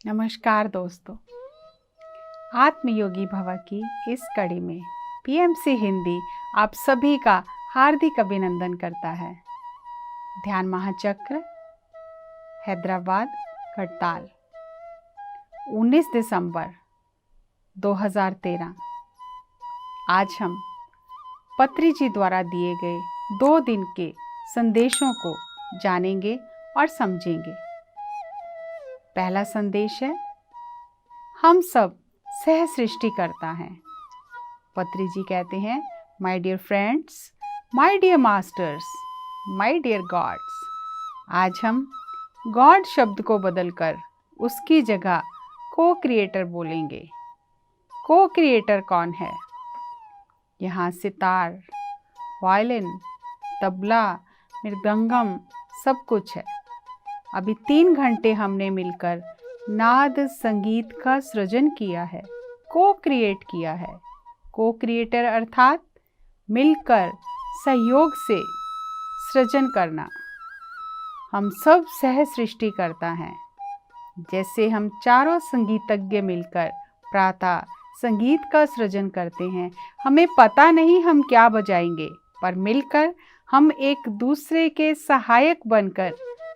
नमस्कार दोस्तों, आत्मयोगी भवा की इस कड़ी में पीएमसी हिंदी आप सभी का हार्दिक अभिनंदन करता है। ध्यान महाचक्र, हैदराबाद, करताल, 19 दिसंबर 2013। आज हम पत्री जी द्वारा दिए गए 2 दिन के संदेशों को जानेंगे और समझेंगे। पहला संदेश है, हम सब सह सृष्टिकर्ता हैं। पत्री जी कहते हैं, my dear friends, my dear masters, my dear gods. आज हम गॉड शब्द को बदलकर उसकी जगह को क्रिएटर बोलेंगे। को क्रिएटर कौन है? यहाँ सितार, वायलिन, तबला, मृदंगम सब कुछ है। अभी 3 घंटे हमने मिलकर नाद संगीत का सृजन किया है, को क्रिएट किया है। को क्रिएटर अर्थात मिलकर सहयोग से सृजन करना। हम सब सह सृष्टि करता हैं। जैसे हम चारों संगीतज्ञ मिलकर प्रातः संगीत का सृजन करते हैं। हमें पता नहीं हम क्या बजाएंगे, पर मिलकर हम एक दूसरे के सहायक बनकर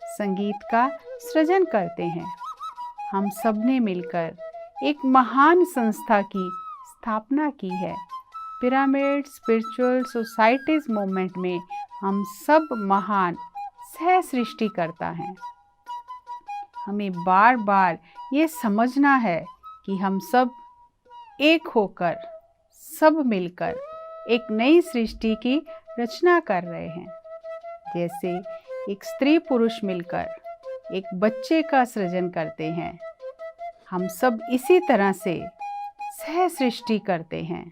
संगीत का सृजन करते हैं। हम सब ने मिलकर एक महान संस्था की स्थापना की है। पिरामिड स्पिरिचुअल सोसाइटीज मूवमेंट में हम सब महान सह सृष्टि करता हैं। हमें बार बार ये समझना है कि हम सब एक होकर, सब मिलकर एक नई सृष्टि की रचना कर रहे हैं। जैसे एक स्त्री पुरुष मिलकर एक बच्चे का सृजन करते हैं, हम सब इसी तरह से सह सृष्टि करते हैं।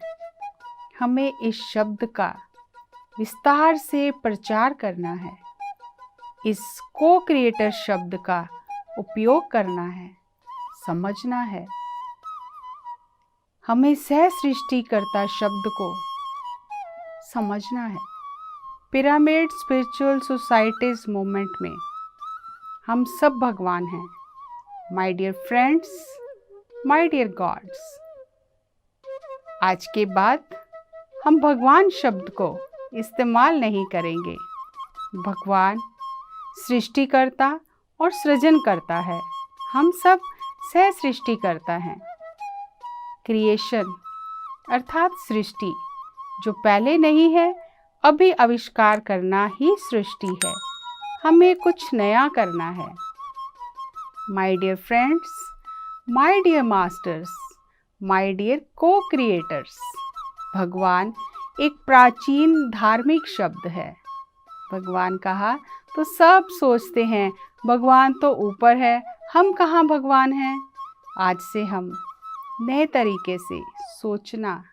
हमें इस शब्द का विस्तार से प्रचार करना है। इस को क्रिएटर शब्द का उपयोग करना है, समझना है। हमें सह सृष्टिकर्ता शब्द को समझना है। पिरामिड स्पिरिचुअल सोसाइटीज मूवमेंट में हम सब भगवान हैं। My dear friends, my dear gods. आज के बाद हम भगवान शब्द को इस्तेमाल नहीं करेंगे। भगवान सृष्टिकर्ता और सृजन करता है। हम सब सह सृष्टि करता हैं। क्रिएशन अर्थात सृष्टि, जो पहले नहीं है, अभी आविष्कार करना ही सृष्टि है। हमें कुछ नया करना है। My dear friends, my dear masters, my dear co creators. भगवान एक प्राचीन धार्मिक शब्द है। भगवान कहा तो सब सोचते हैं भगवान तो ऊपर है, हम कहाँ भगवान हैं। आज से हम नए तरीके से सोचना,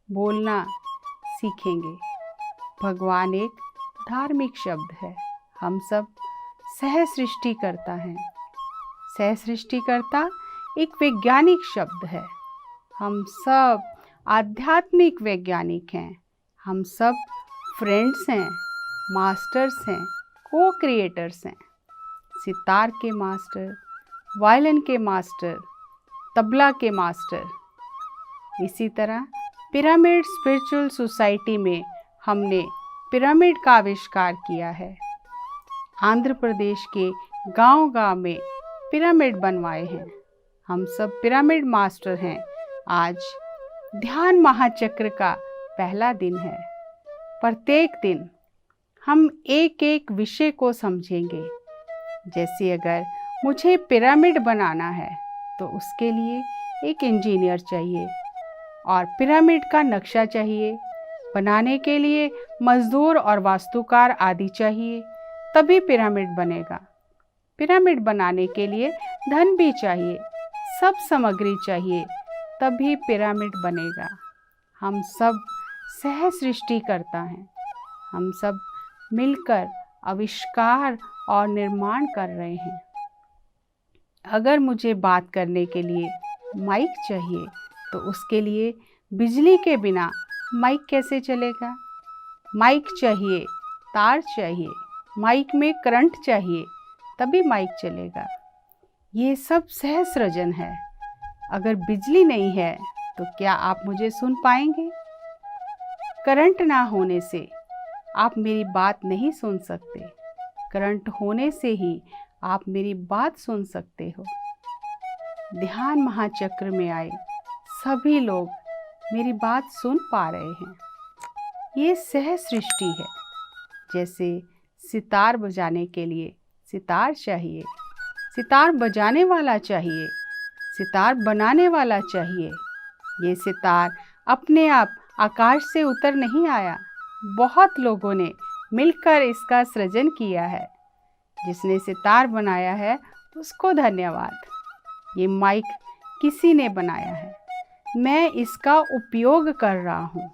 बोलना सीखेंगे। भगवान एक धार्मिक शब्द है। हम सब सह सृष्टि करता हैं। सह सृष्टिकर्ता एक वैज्ञानिक शब्द है। हम सब आध्यात्मिक वैज्ञानिक हैं। हम सब फ्रेंड्स हैं, मास्टर्स हैं, को क्रिएटर्स हैं। सितार के मास्टर, वायलिन के मास्टर, तबला के मास्टर। इसी तरह पिरामिड स्पिरिचुअल सोसाइटी में हमने पिरामिड का आविष्कार किया है। आंध्र प्रदेश के गांव-गांव में पिरामिड बनवाए हैं। हम सब पिरामिड मास्टर हैं। आज ध्यान महाचक्र का पहला दिन है। प्रत्येक दिन हम एक एक विषय को समझेंगे। जैसे अगर मुझे पिरामिड बनाना है तो उसके लिए एक इंजीनियर चाहिए और पिरामिड का नक्शा चाहिए। बनाने के लिए मजदूर और वास्तुकार आदि चाहिए, तभी पिरामिड बनेगा। पिरामिड बनाने के लिए धन भी चाहिए, सब सामग्री चाहिए, तभी पिरामिड बनेगा। हम सब सह सृष्टि करता हैं। हम सब मिलकर आविष्कार और निर्माण कर रहे हैं। अगर मुझे बात करने के लिए माइक चाहिए तो उसके लिए बिजली के बिना माइक कैसे चलेगा? माइक चाहिए, तार चाहिए, माइक में करंट चाहिए, तभी माइक चलेगा। ये सब सहसृजन है। अगर बिजली नहीं है तो क्या आप मुझे सुन पाएंगे? करंट ना होने से आप मेरी बात नहीं सुन सकते। करंट होने से ही आप मेरी बात सुन सकते हो। ध्यान महाचक्र में आए सभी लोग मेरी बात सुन पा रहे हैं। ये सह सृष्टि है। जैसे सितार बजाने के लिए सितार चाहिए, सितार बजाने वाला चाहिए, सितार बनाने वाला चाहिए। ये सितार अपने आप आकाश से उतर नहीं आया। बहुत लोगों ने मिलकर इसका सृजन किया है। जिसने सितार बनाया है उसको धन्यवाद। ये माइक किसी ने बनाया है। मैं इसका उपयोग कर रहा हूँ।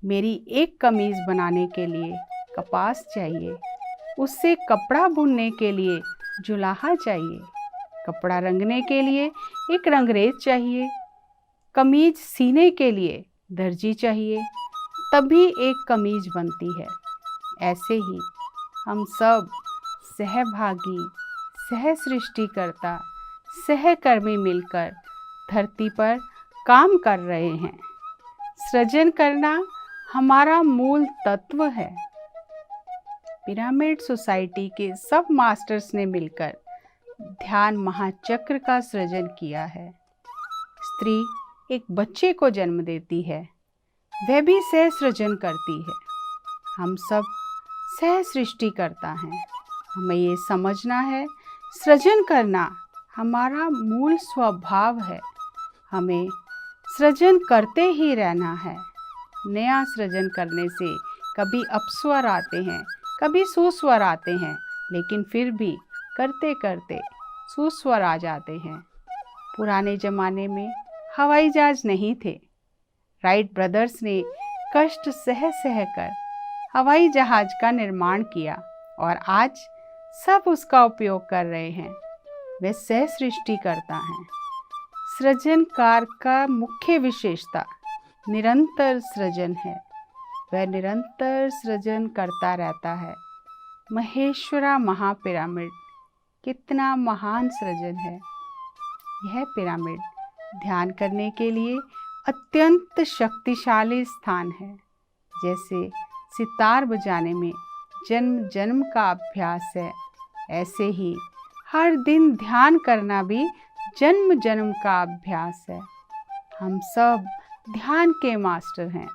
मेरी एक कमीज बनाने के लिए कपास चाहिए, उससे कपड़ा बुनने के लिए जुलाहा चाहिए, कपड़ा रंगने के लिए एक रंगरेज चाहिए, कमीज सीने के लिए दर्जी चाहिए, तभी एक कमीज बनती है। ऐसे ही हम सब सहभागी, सह सृष्टिकर्ता, सहकर्मी मिलकर धरती पर काम कर रहे हैं। सृजन करना हमारा मूल तत्व है। पिरामिड सोसाइटी के सब मास्टर्स ने मिलकर ध्यान महाचक्र का सृजन किया है। स्त्री एक बच्चे को जन्म देती है, वह भी सह सृजन करती है। हम सब सह सृष्टिकर्ता हैं। हमें ये समझना है, सृजन करना हमारा मूल स्वभाव है। हमें सृजन करते ही रहना है। नया सृजन करने से कभी अपस्वर आते हैं, कभी सुस्वर आते हैं, लेकिन फिर भी करते करते सुस्वर आ जाते हैं। पुराने ज़माने में हवाई जहाज नहीं थे। राइट ब्रदर्स ने कष्ट सह सह कर हवाई जहाज का निर्माण किया और आज सब उसका उपयोग कर रहे हैं। वे सह सृष्टि करता हैं। सृजनकार का मुख्य विशेषता निरंतर सृजन है। वह निरंतर सृजन करता रहता है। महेश्वरा महापिरामिड कितना महान सृजन है। यह पिरामिड ध्यान करने के लिए अत्यंत शक्तिशाली स्थान है। जैसे सितार बजाने में जन्म जन्म का अभ्यास है, ऐसे ही हर दिन ध्यान करना भी जन्म जन्म का अभ्यास है। हम सब ध्यान के मास्टर हैं।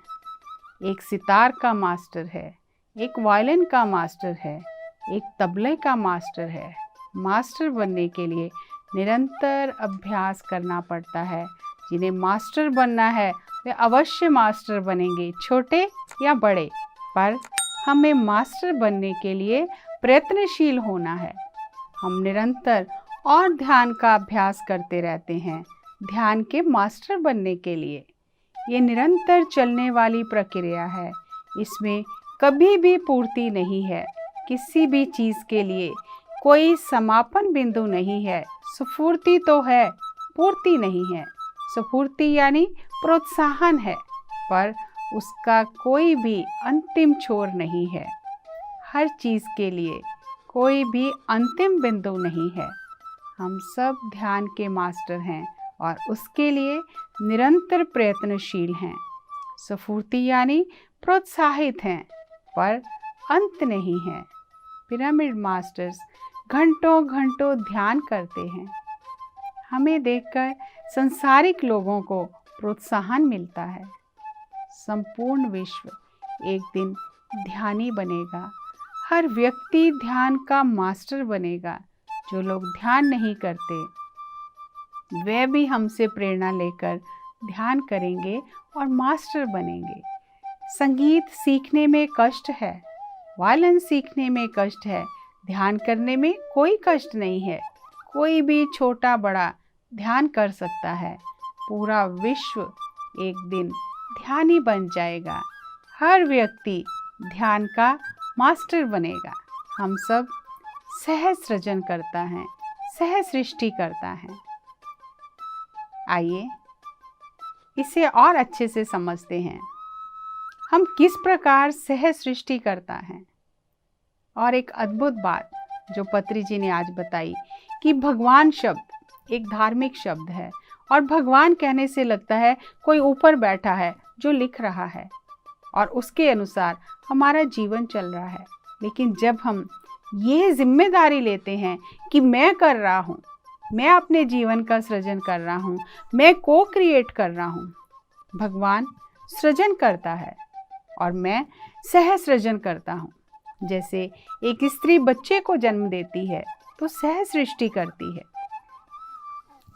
एक सितार का मास्टर है, एक वायलिन का मास्टर है, एक तबले का मास्टर है। मास्टर बनने के लिए निरंतर अभ्यास करना पड़ता है। जिन्हें मास्टर बनना है वे अवश्य मास्टर बनेंगे, छोटे या बड़े, पर हमें मास्टर बनने के लिए प्रयत्नशील होना है। हम निरंतर और ध्यान का अभ्यास करते रहते हैं ध्यान के मास्टर बनने के लिए। ये निरंतर चलने वाली प्रक्रिया है। इसमें कभी भी पूर्ति नहीं है। किसी भी चीज़ के लिए कोई समापन बिंदु नहीं है। स्फूर्ति तो है, पूर्ति नहीं है। स्फूर्ति यानी प्रोत्साहन है, पर उसका कोई भी अंतिम छोर नहीं है। हर चीज़ के लिए कोई भी अंतिम बिंदु नहीं है। हम सब ध्यान के मास्टर हैं और उसके लिए निरंतर प्रयत्नशील हैं। स्फूर्ति यानी प्रोत्साहित हैं, पर अंत नहीं है। पिरामिड मास्टर्स घंटों घंटों ध्यान करते हैं। हमें देखकर संसारिक लोगों को प्रोत्साहन मिलता है। संपूर्ण विश्व एक दिन ध्यानी बनेगा। हर व्यक्ति ध्यान का मास्टर बनेगा। जो लोग ध्यान नहीं करते वे भी हमसे प्रेरणा लेकर ध्यान करेंगे और मास्टर बनेंगे। संगीत सीखने में कष्ट है, वायलिन सीखने में कष्ट है, ध्यान करने में कोई कष्ट नहीं है। कोई भी छोटा बड़ा ध्यान कर सकता है। पूरा विश्व एक दिन ध्यानी बन जाएगा। हर व्यक्ति ध्यान का मास्टर बनेगा। हम सब सह सृजन करता है, सह सृष्टि करता है। आइए इसे और अच्छे से समझते हैं। हम किस प्रकार सह सृष्टि करता है। और एक अद्भुत बात जो पत्री जी ने आज बताई कि भगवान शब्द एक धार्मिक शब्द है और भगवान कहने से लगता है कोई ऊपर बैठा है जो लिख रहा है और उसके अनुसार हमारा जीवन चल रहा है। लेकिन जब हम ये जिम्मेदारी लेते हैं कि मैं कर रहा हूँ, मैं अपने जीवन का सृजन कर रहा हूँ, मैं को क्रिएट कर रहा हूँ, भगवान सृजन करता है और मैं सह सृजन करता हूँ। जैसे एक स्त्री बच्चे को जन्म देती है तो सह सृष्टि करती है,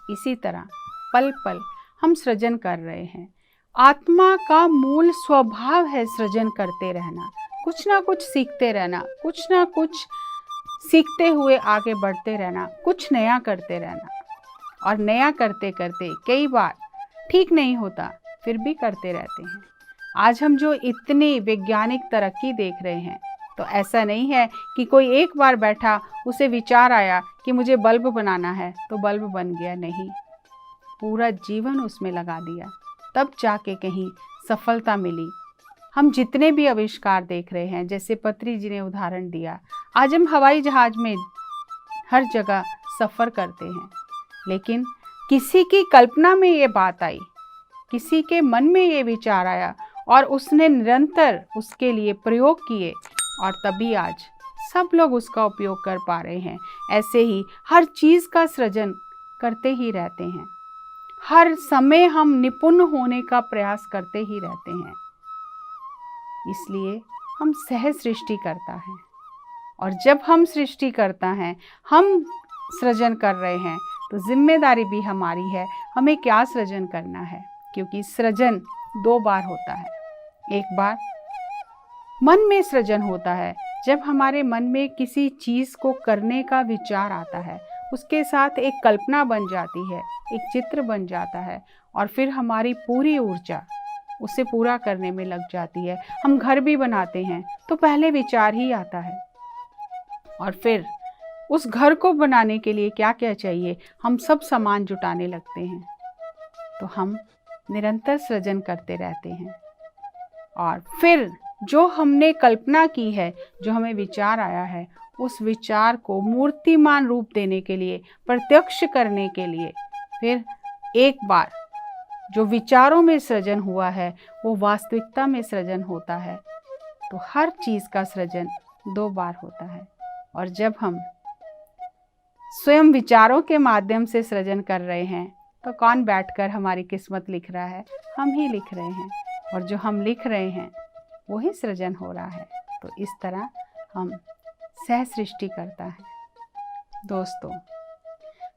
इसी तरह पल पल हम सृजन कर रहे हैं। आत्मा का मूल स्वभाव है सृजन करते रहना, कुछ ना कुछ सीखते रहना, कुछ ना कुछ सीखते हुए आगे बढ़ते रहना, कुछ नया करते रहना। और नया करते करते कई बार ठीक नहीं होता, फिर भी करते रहते हैं। आज हम जो इतनी वैज्ञानिक तरक्की देख रहे हैं, तो ऐसा नहीं है कि कोई एक बार बैठा, उसे विचार आया कि मुझे बल्ब बनाना है तो बल्ब बन गया। नहीं, पूरा जीवन उसमें लगा दिया, तब जाके कहीं सफलता मिली। हम जितने भी आविष्कार देख रहे हैं, जैसे पत्री जी ने उदाहरण दिया, आज हम हवाई जहाज में हर जगह सफ़र करते हैं, लेकिन किसी की कल्पना में ये बात आई, किसी के मन में ये विचार आया और उसने निरंतर उसके लिए प्रयोग किए और तभी आज सब लोग उसका उपयोग कर पा रहे हैं। ऐसे ही हर चीज़ का सृजन करते ही रहते हैं, हर समय हम निपुण होने का प्रयास करते ही रहते हैं। इसलिए हम सह सृष्टि करता है और जब हम सृष्टि करता है, हम सृजन कर रहे हैं, तो जिम्मेदारी भी हमारी है हमें क्या सृजन करना है। क्योंकि सृजन दो बार होता है। एक बार मन में सृजन होता है, जब हमारे मन में किसी चीज़ को करने का विचार आता है, उसके साथ एक कल्पना बन जाती है, एक चित्र बन जाता है और फिर हमारी पूरी ऊर्जा उसे पूरा करने में लग जाती है। हम घर भी बनाते हैं तो पहले विचार ही आता है और फिर उस घर को बनाने के लिए क्या क्या चाहिए, हम सब सामान जुटाने लगते हैं। तो हम निरंतर सृजन करते रहते हैं और फिर जो हमने कल्पना की है, जो हमें विचार आया है, उस विचार को मूर्तिमान रूप देने के लिए, प्रत्यक्ष करने के लिए, फिर एक बार जो विचारों में सृजन हुआ है वो वास्तविकता में सृजन होता है। तो हर चीज़ का सृजन दो बार होता है। और जब हम स्वयं विचारों के माध्यम से सृजन कर रहे हैं, तो कौन बैठकर हमारी किस्मत लिख रहा है? हम ही लिख रहे हैं और जो हम लिख रहे हैं वही सृजन हो रहा है। तो इस तरह हम सह सृष्टि करता है। दोस्तों,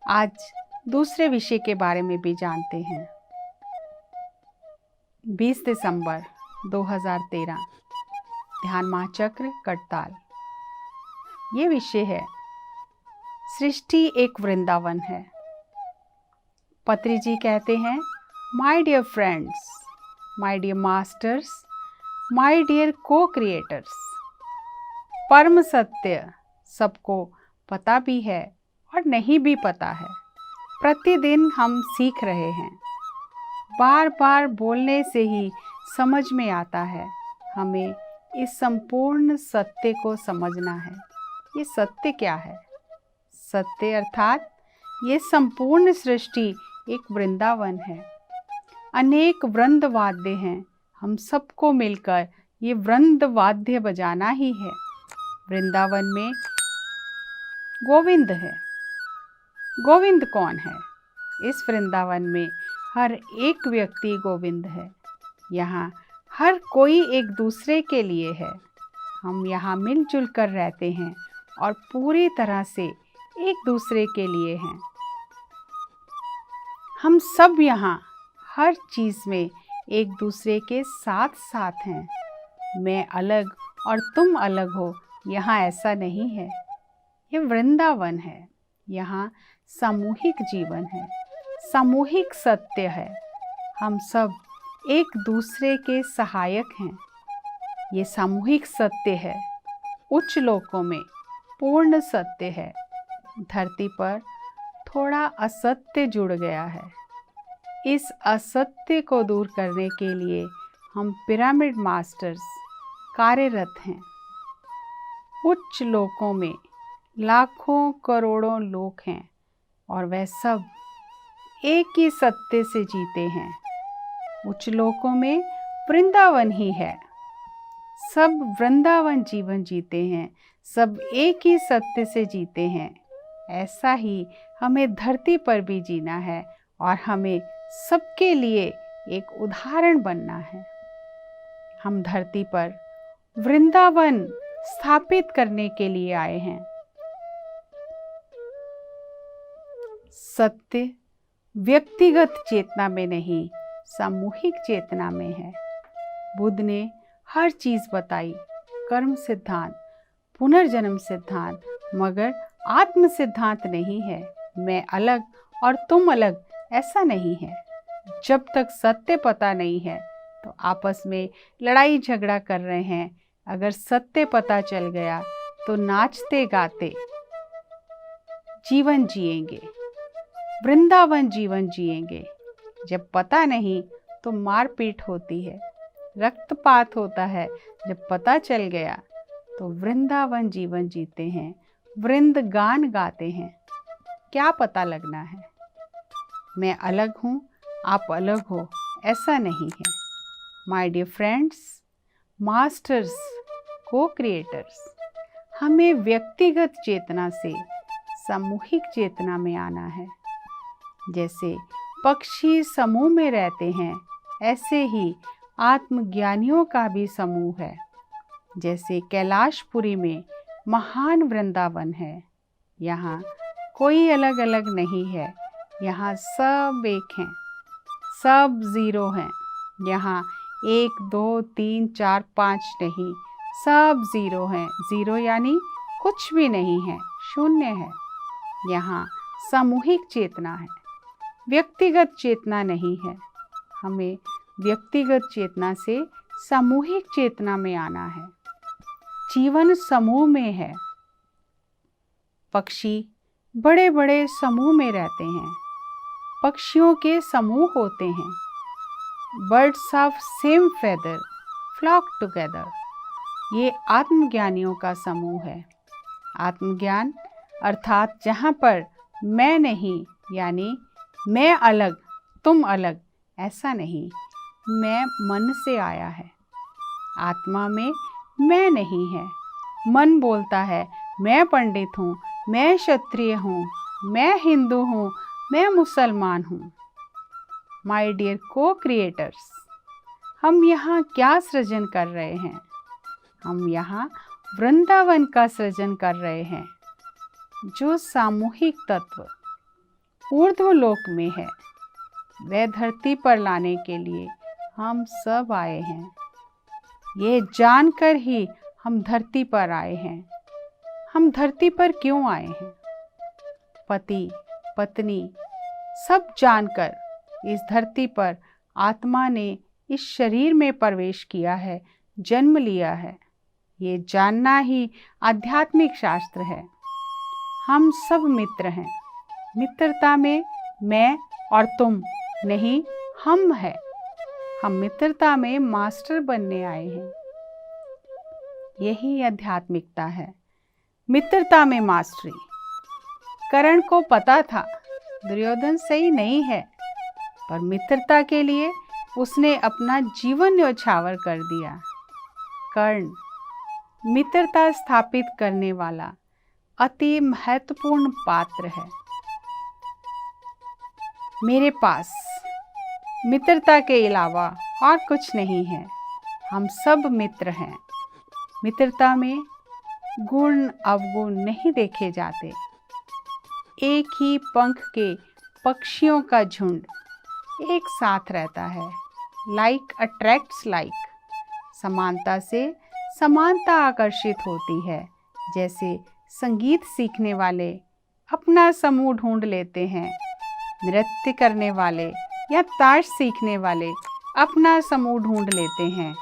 आज दूसरे विषय के बारे में भी जानते हैं। 20 दिसंबर 2013, ध्यान महाचक्र कटताल। ये विषय है, सृष्टि एक वृंदावन है। पत्री जी कहते हैं, my dear friends, my dear masters, my dear co creators, परम सत्य सबको पता भी है और नहीं भी पता है। प्रतिदिन हम सीख रहे हैं, बार बार बोलने से ही समझ में आता है। हमें इस संपूर्ण सत्य को समझना है। ये सत्य क्या है? सत्य अर्थात ये संपूर्ण सृष्टि एक वृंदावन है। अनेक वृंद वाद्य हैं, हम सबको मिलकर ये वृंद वाद्य बजाना ही है। वृंदावन में गोविंद है। गोविंद कौन है? इस वृंदावन में हर एक व्यक्ति गोविंद है। यहाँ हर कोई एक दूसरे के लिए है। हम यहाँ मिलजुल कर रहते हैं और पूरी तरह से एक दूसरे के लिए हैं। हम सब यहाँ हर चीज़ में एक दूसरे के साथ साथ हैं। मैं अलग और तुम अलग हो, यहाँ ऐसा नहीं है। ये वृंदावन है। यहाँ सामूहिक जीवन है, सामूहिक सत्य है। हम सब एक दूसरे के सहायक हैं। ये सामूहिक सत्य है। उच्च लोकों में पूर्ण सत्य है। धरती पर थोड़ा असत्य जुड़ गया है। इस असत्य को दूर करने के लिए हम पिरामिड मास्टर्स कार्यरत हैं। उच्च लोकों में लाखों करोड़ों लोग हैं, और वह सब एक ही सत्य से जीते हैं। उच्च लोकों में वृंदावन ही है। सब वृंदावन जीवन जीते हैं, सब एक ही सत्य से जीते हैं। ऐसा ही हमें धरती पर भी जीना है और हमें सबके लिए एक उदाहरण बनना है। हम धरती पर वृंदावन स्थापित करने के लिए आए हैं। सत्य व्यक्तिगत चेतना में नहीं, सामूहिक चेतना में है। बुद्ध ने हर चीज बताई, कर्म सिद्धांत, पुनर्जन्म सिद्धांत, मगर आत्म सिद्धांत नहीं है। मैं अलग और तुम अलग, ऐसा नहीं है। जब तक सत्य पता नहीं है तो आपस में लड़ाई झगड़ा कर रहे हैं। अगर सत्य पता चल गया तो नाचते गाते जीवन जिएंगे, वृंदावन जीवन जिएंगे। जब पता नहीं तो मारपीट होती है, रक्तपात होता है। जब पता चल गया तो वृंदावन जीवन जीते हैं, वृंद गान गाते हैं। क्या पता लगना है? मैं अलग हूँ, आप अलग हो, ऐसा नहीं है। माय डियर फ्रेंड्स, मास्टर्स, को क्रिएटर्स, हमें व्यक्तिगत चेतना से सामूहिक चेतना में आना है। जैसे पक्षी समूह में रहते हैं, ऐसे ही आत्मज्ञानियों का भी समूह है। जैसे कैलाशपुरी में महान वृंदावन है, यहाँ कोई अलग अलग नहीं है। यहाँ सब एक हैं, सब जीरो हैं। यहाँ 1 2 3 4 5 नहीं, सब जीरो हैं। जीरो यानी कुछ भी नहीं है, शून्य है। यहाँ सामूहिक चेतना है, व्यक्तिगत चेतना नहीं है। हमें व्यक्तिगत चेतना से सामूहिक चेतना में आना है। जीवन समूह में है। पक्षी बड़े बड़े समूह में रहते हैं, पक्षियों के समूह होते हैं। Birds of same feather flock together, ये आत्मज्ञानियों का समूह है। आत्मज्ञान अर्थात जहाँ पर मैं नहीं, यानी मैं अलग तुम अलग, ऐसा नहीं। मैं मन से आया है, आत्मा में मैं नहीं है। मन बोलता है मैं पंडित हूँ, मैं क्षत्रिय हूँ, मैं हिंदू हूँ, मैं मुसलमान हूँ। माय डियर को क्रिएटर्स, हम यहाँ क्या सृजन कर रहे हैं? हम यहाँ वृंदावन का सृजन कर रहे हैं, जो सामूहिक तत्व ऊर्ध्व लोक में है। वह धरती पर लाने के लिए हम सब आए हैं। ये जानकर ही हम धरती पर आए हैं। हम धरती पर क्यों आए हैं? पति पत्नी सब जानकर इस धरती पर आत्मा ने इस शरीर में प्रवेश किया है, जन्म लिया है। ये जानना ही आध्यात्मिक शास्त्र है। हम सब मित्र हैं। मित्रता में मैं और तुम नहीं, हम हैं। हम मित्रता में मास्टर बनने आए हैं। यही आध्यात्मिकता है, मित्रता में मास्टरी। कर्ण को पता था दुर्योधन सही नहीं है, पर मित्रता के लिए उसने अपना जीवन न्यौछावर कर दिया। कर्ण मित्रता स्थापित करने वाला अति महत्वपूर्ण पात्र है। मेरे पास मित्रता के अलावा और कुछ नहीं है। हम सब मित्र हैं। मित्रता में गुण अवगुण नहीं देखे जाते। एक ही पंख के पक्षियों का झुंड एक साथ रहता है। लाइक अट्रैक्ट्स लाइक, समानता से समानता आकर्षित होती है। जैसे संगीत सीखने वाले अपना समूह ढूंढ लेते हैं, नृत्य करने वाले या ताश सीखने वाले अपना समूह ढूंढ लेते हैं,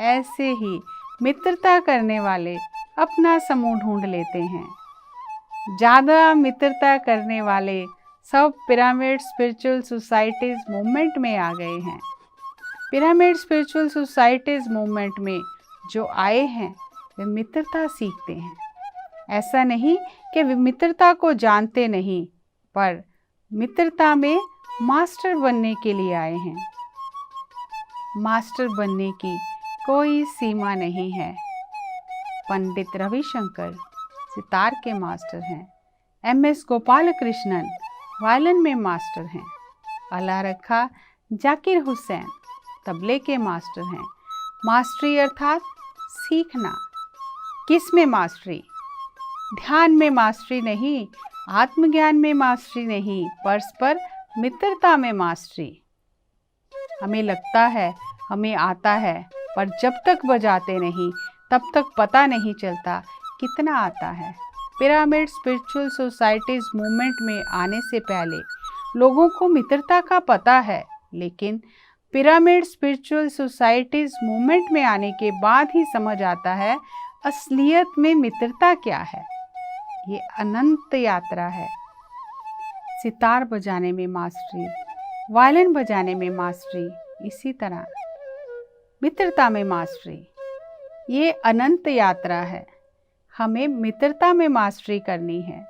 ऐसे ही मित्रता करने वाले अपना समूह ढूंढ लेते हैं। ज़्यादा मित्रता करने वाले सब पिरामिड स्पिरिचुअल सोसाइटीज़ मूवमेंट में आ गए हैं। पिरामिड स्पिरिचुअल सोसाइटीज़ मूवमेंट में जो आए हैं वे मित्रता सीखते हैं। ऐसा नहीं कि वे मित्रता को जानते नहीं, पर मित्रता में मास्टर बनने के लिए आए हैं। मास्टर बनने की कोई सीमा नहीं है। पंडित रविशंकर सितार के मास्टर हैं। MS गोपालकृष्णन वायलिन में मास्टर हैं। अल्लाह रखा जाकिर हुसैन तबले के मास्टर हैं। मास्टरी अर्थात सीखना। किस में मास्टरी? ध्यान में मास्टरी नहीं, आत्मज्ञान में मास्टरी नहीं, परस्पर मित्रता में मास्टरी। हमें लगता है हमें आता है, पर जब तक बजाते नहीं तब तक पता नहीं चलता कितना आता है। पिरामिड स्पिरिचुअल सोसाइटीज मूवमेंट में आने से पहले लोगों को मित्रता का पता है, लेकिन पिरामिड स्पिरिचुअल सोसाइटीज मूवमेंट में आने के बाद ही समझ आता है असलियत में मित्रता क्या है। ये अनंत यात्रा है। सितार बजाने में मास्टरी, वायलिन बजाने में मास्टरी, इसी तरह मित्रता में मास्टरी। ये अनंत यात्रा है। हमें मित्रता में मास्टरी करनी है।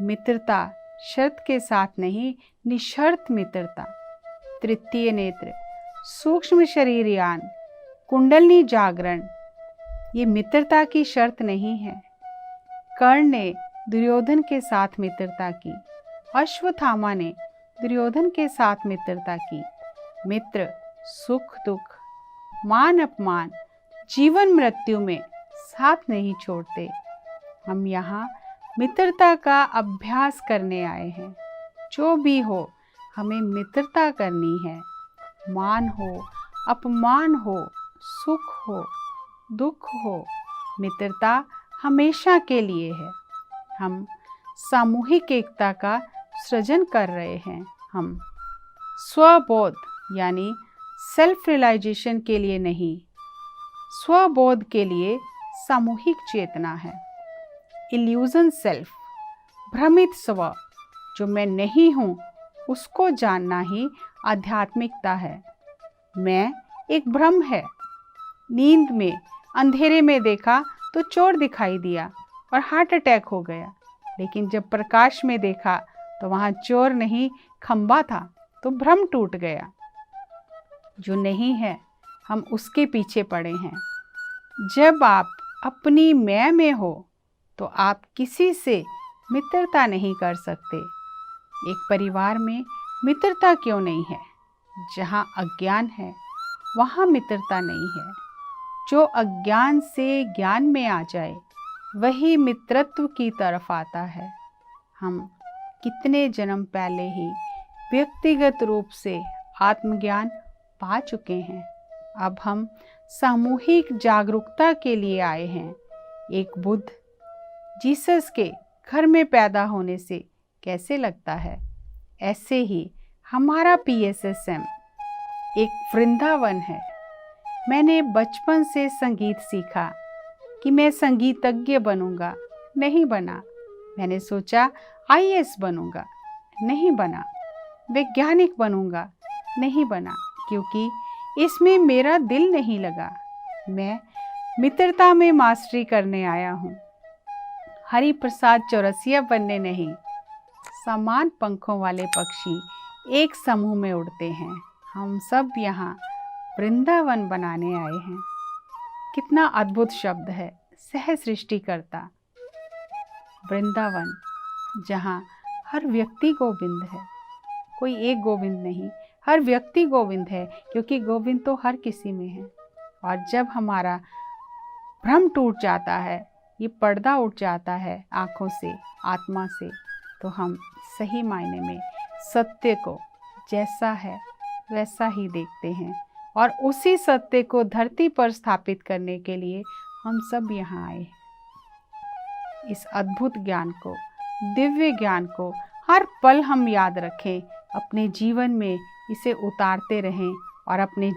मित्रता शर्त के साथ नहीं, निशर्त मित्रता। तृतीय नेत्र, सूक्ष्म शरीर यान, कुंडलनी जागरण, ये मित्रता की शर्त नहीं है। कर्ण ने दुर्योधन के साथ मित्रता की, अश्वत्थामा ने दुर्योधन के साथ मित्रता की। मित्र सुख दुख, मान अपमान, जीवन मृत्यु में साथ नहीं छोड़ते। हम यहाँ मित्रता का अभ्यास करने आए हैं। जो भी हो, हमें मित्रता करनी है। मान हो, अपमान हो, सुख हो, दुख हो, मित्रता हमेशा के लिए है। हम सामूहिक एकता का सृजन कर रहे हैं। हम स्वबोध यानी सेल्फ रियलाइजेशन के लिए नहीं, स्वबोध के लिए सामूहिक चेतना है। इल्यूजन सेल्फ, भ्रमित स्व, जो मैं नहीं हूँ उसको जानना ही आध्यात्मिकता है। मैं एक भ्रम है। नींद में अंधेरे में देखा तो चोर दिखाई दिया और हार्ट अटैक हो गया, लेकिन जब प्रकाश में देखा तो वहाँ चोर नहीं खंबा था, तो भ्रम टूट गया। जो नहीं है हम उसके पीछे पड़े हैं। जब आप अपनी मैं में हो तो आप किसी से मित्रता नहीं कर सकते। एक परिवार में मित्रता क्यों नहीं है? जहाँ अज्ञान है वहाँ मित्रता नहीं है। जो अज्ञान से ज्ञान में आ जाए वही मित्रत्व की तरफ आता है। हम कितने जन्म पहले ही व्यक्तिगत रूप से आत्मज्ञान पा चुके हैं। अब हम सामूहिक जागरूकता के लिए आए हैं। एक बुद्ध जीसस के घर में पैदा होने से कैसे लगता है, ऐसे ही हमारा PSSM एक वृंदावन है। मैंने बचपन से संगीत सीखा कि मैं संगीतज्ञ बनूंगा, नहीं बना। मैंने सोचा IAS बनूंगा, नहीं बना। वैज्ञानिक बनूंगा, नहीं बना, क्योंकि इसमें मेरा दिल नहीं लगा। मैं मित्रता में मास्टरी करने आया हूँ। हरि प्रसाद चौरसिया बनने नहीं। समान पंखों वाले पक्षी एक समूह में उड़ते हैं। हम सब यहाँ वृंदावन बनाने आए हैं। कितना अद्भुत शब्द है, सह सृष्टिकर्ता। वृंदावन, जहाँ हर व्यक्ति गोविंद है। कोई एक गोविंद नहीं, हर व्यक्ति गोविंद है, क्योंकि गोविंद तो हर किसी में है। और जब हमारा भ्रम टूट जाता है, ये पर्दा उठ जाता है आँखों से, आत्मा से, तो हम सही मायने में सत्य को जैसा है वैसा ही देखते हैं। और उसी सत्य को धरती पर स्थापित करने के लिए हम सब यहाँ आए। इस अद्भुत ज्ञान को, दिव्य ज्ञान को हर पल हम याद रखें, अपने जीवन में इसे उतारते रहें और अपने